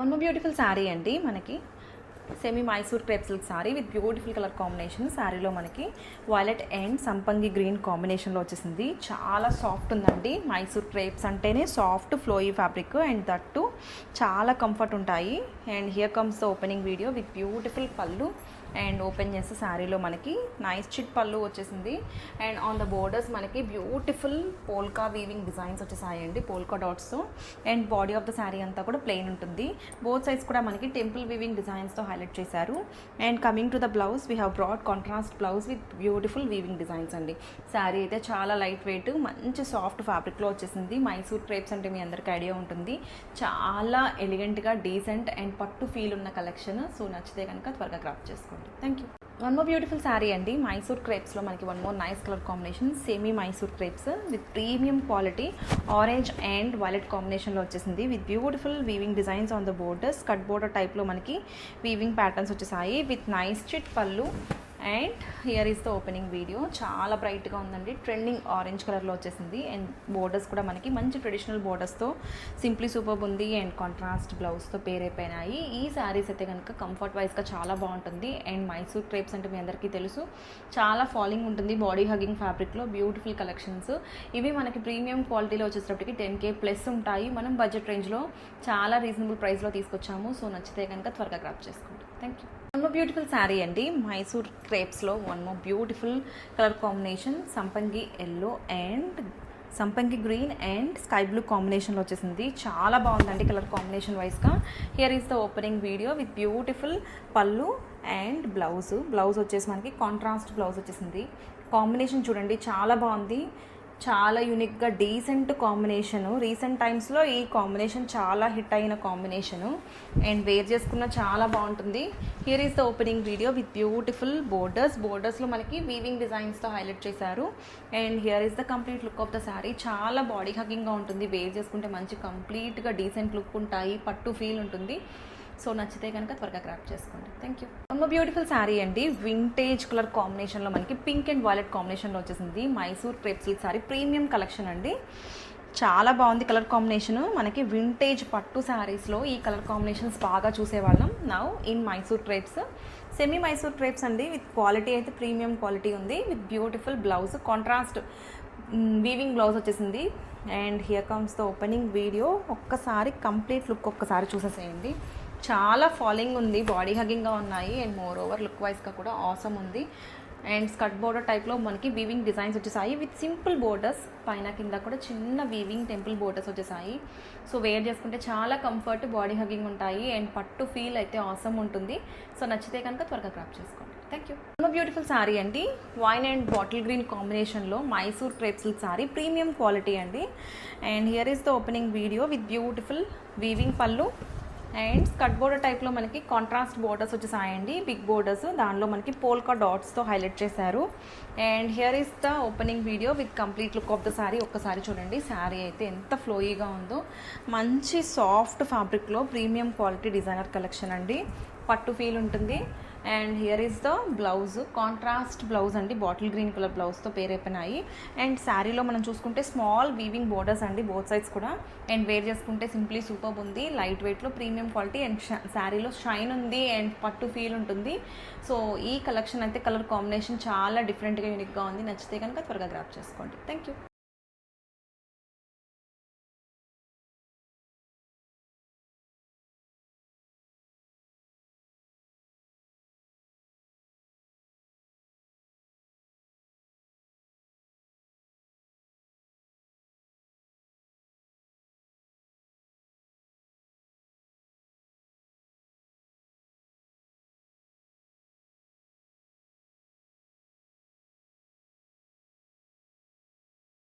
One more beautiful sari అండి. మనకి semi Mysore crepe silk sari with beautiful colour combination. శారీలో మనకి వైలెట్ అండ్ సంపంగి గ్రీన్ కాంబినేషన్లో వచ్చేసింది. చాలా సాఫ్ట్ ఉందండి. మైసూర్ క్రేప్స్ అంటేనే సాఫ్ట్ ఫ్లోయీ ఫ్యాబ్రిక్ అండ్ దట్టు చాలా కంఫర్ట్ ఉంటాయి. And here comes the opening video with beautiful pallu. And open చేస్తే శారీలో మనకి నైస్ చిట్ పళ్ళు వచ్చేసింది. అండ్ ఆన్ ద బోర్డర్స్ మనకి బ్యూటిఫుల్ పోల్కా వీవింగ్ డిజైన్స్ వచ్చేసాయండి, పోల్కా డాట్స్తో. And body of the sari అంతా కూడా ప్లెయిన్ ఉంటుంది. బోత్ సైడ్స్ కూడా మనకి టెంపుల్ వీవింగ్ డిజైన్స్తో హైలైట్ చేశారు. And coming to the blouse, we have broad contrast blouse with beautiful weaving designs అండి. శారీ అయితే చాలా లైట్ వెయిట్, మంచి సాఫ్ట్ ఫ్యాబ్రిక్లో వచ్చేసింది. మైసూర్ క్రేప్స్ అంటే మీ అందరికీ ఐడియా ఉంటుంది. చాలా ఎలిగెంట్గా డీసెంట్ అండ్ పట్టు ఫీల్ ఉన్న కలెక్షన్. సో నచ్చితే కనుక త్వరగా గ్రాప్ చేసుకోండి. Thank you. One more beautiful sari అండి. మైసూర్ క్రేప్స్లో మనకి one more nice colour combination. Semi Mysore crepes with premium quality orange and violet కాంబినేషన్లో వచ్చేసింది. With beautiful weaving designs on the borders. Cut border టైప్లో మనకి వీవింగ్ ప్యాటర్న్స్ వచ్చేసాయి విత్ నైస్ చిట్ పళ్ళు. And here is the opening video. చాలా బ్రైట్గా ఉందండి. ట్రెండింగ్ ఆరెంజ్ కలర్లో వచ్చేసింది. అండ్ బోర్డర్స్ కూడా మనకి మంచి ట్రెడిషనల్ బోర్డర్స్తో సింప్లీ సూపర్ ఉంది. అండ్ కాంట్రాస్ట్ బ్లౌజ్తో పేరైపోయినాయి. ఈ శారీస్ అయితే కనుక కంఫర్ట్ వైజ్గా చాలా బాగుంటుంది. అండ్ మైసూర్ క్రేప్స్ అంటే మీ అందరికీ తెలుసు, చాలా ఫాలింగ్ ఉంటుంది. బాడీ హగ్గింగ్ ఫ్యాబ్రిక్లో బ్యూటిఫుల్ కలెక్షన్స్. ఇవి మనకి ప్రీమియం క్వాలిటీలో వచ్చేటప్పటికి 10K ప్లస్ ఉంటాయి. మనం బడ్జెట్ రేంజ్లో చాలా రీజనబుల్ ప్రైస్లో తీసుకొచ్చాము. సో నచ్చితే కనుక త్వరగా గ్రాప్ చేసుకోండి. Thank you. One more beautiful sari అండి. మైసూర్ క్రేప్స్లో one more beautiful colour combination. సంపంగి ఎల్లో అండ్ సంపంగి గ్రీన్ అండ్ స్కై బ్లూ కాంబినేషన్లో వచ్చేసింది. చాలా బాగుందండి కలర్ కాంబినేషన్ వైజ్గా. Here is the opening video with beautiful pallu and blouse వచ్చేసి మనకి కాంట్రాస్ట్ బ్లౌజ్ వచ్చేసింది. కాంబినేషన్ చూడండి చాలా బాగుంది. చాలా యూనిక్గా డీసెంట్ కాంబినేషను. రీసెంట్ టైమ్స్లో ఈ కాంబినేషన్ చాలా హిట్ అయిన కాంబినేషను. అండ్ వేర్ చేసుకున్న చాలా బాగుంటుంది. Here is the opening video with beautiful బోర్డర్స్లో మనకి వీవింగ్ డిజైన్స్తో హైలైట్ చేశారు. And here is the complete look of the sari. చాలా బాడీ హగ్గింగ్గా ఉంటుంది. వేర్ చేసుకుంటే మంచి కంప్లీట్గా డీసెంట్ లుక్ ఉంటాయి. పట్టు ఫీల్ ఉంటుంది. సో నచ్చితే కనుక త్వరగా గ్రాప్ చేసుకోండి. Thank you. One more beautiful sari అండి. వింటేజ్ కలర్ కాంబినేషన్లో మనకి పింక్ అండ్ వైలెట్ కాంబినేషన్లో వచ్చేసింది. Mysore crepe silk sari premium collection అండి. చాలా బాగుంది కలర్ కాంబినేషను. మనకి వింటేజ్ పట్టు శారీస్లో ఈ కలర్ కాంబినేషన్స్ బాగా చూసేవాళ్ళం. Now in Mysore crepes, semi Mysore crepes అండి. విత్ క్వాలిటీ అయితే ప్రీమియం క్వాలిటీ ఉంది. With beautiful blouse, contrast weaving blouse వచ్చేసింది. And here comes the opening video. ఒక్కసారి కంప్లీట్ లుక్ ఒక్కసారి చూసేసేయండి. చాలా ఫాలింగ్ ఉంది, బాడీ హగ్గింగ్గా ఉన్నాయి. అండ్ మోర్ ఓవర్ లుక్ వైజ్గా కూడా ఆసమ్ ఉంది. అండ్ స్కర్ట్ బోర్డర్ టైప్లో మనకి వీవింగ్ డిజైన్స్ వచ్చేసాయి విత్ సింపుల్ బోర్డర్స్. పైన కింద కూడా చిన్న వీవింగ్ టెంపుల్ బోర్డర్స్ వచ్చేసాయి. సో వేర్ చేసుకుంటే చాలా కంఫర్ట్, బాడీ హగ్గింగ్ ఉంటాయి. అండ్ పట్టు ఫీల్ అయితే ఆసమ్ ఉంటుంది. సో నచ్చితే కనుక త్వరగా గ్రాప్ చేసుకోండి. Thank you. బ్యూటిఫుల్ శారీ అండి. వైన్ అండ్ బాటిల్ గ్రీన్ కాంబినేషన్లో Mysore crepe silk sari premium quality అండి. And here is the opening video with beautiful weaving pallu. And skirt border టైప్లో మనకి కాంట్రాస్ట్ బోర్డర్స్ వచ్చేసాయండి, బిగ్ బోర్డర్స్. దానిలో మనకి పోల్కా డాట్స్తో హైలైట్ చేశారు. And here is the opening video with complete look of the sari. ఒక్కసారి చూడండి శారీ అయితే ఎంత ఫ్లోయీగా ఉందో. మంచి సాఫ్ట్ ఫ్యాబ్రిక్లో ప్రీమియం క్వాలిటీ డిజైనర్ కలెక్షన్ అండి. పట్టు ఫీల్ ఉంటుంది. And here is the blouse, contrast blouse అండి. బాటిల్ గ్రీన్ కలర్ బ్లౌజ్తో పేరైపోయినాయి. అండ్ శారీలో మనం చూసుకుంటే స్మాల్ వీవింగ్ బోర్డర్స్ అండి, బోత్ సైడ్స్ కూడా. అండ్ వేర్ చేసుకుంటే సింప్లీ సూపర్ ఉంది. లైట్ వెయిట్లో ప్రీమియం క్వాలిటీ. అండ్ శారీలో షైన్ ఉంది అండ్ పట్టు ఫీల్ ఉంటుంది. సో ఈ కలెక్షన్ అయితే కలర్ కాంబినేషన్ చాలా డిఫరెంట్గా యూనిక్గా ఉంది. నచ్చితే కనుక త్వరగా గ్రాప్ చేసుకోండి. Thank you.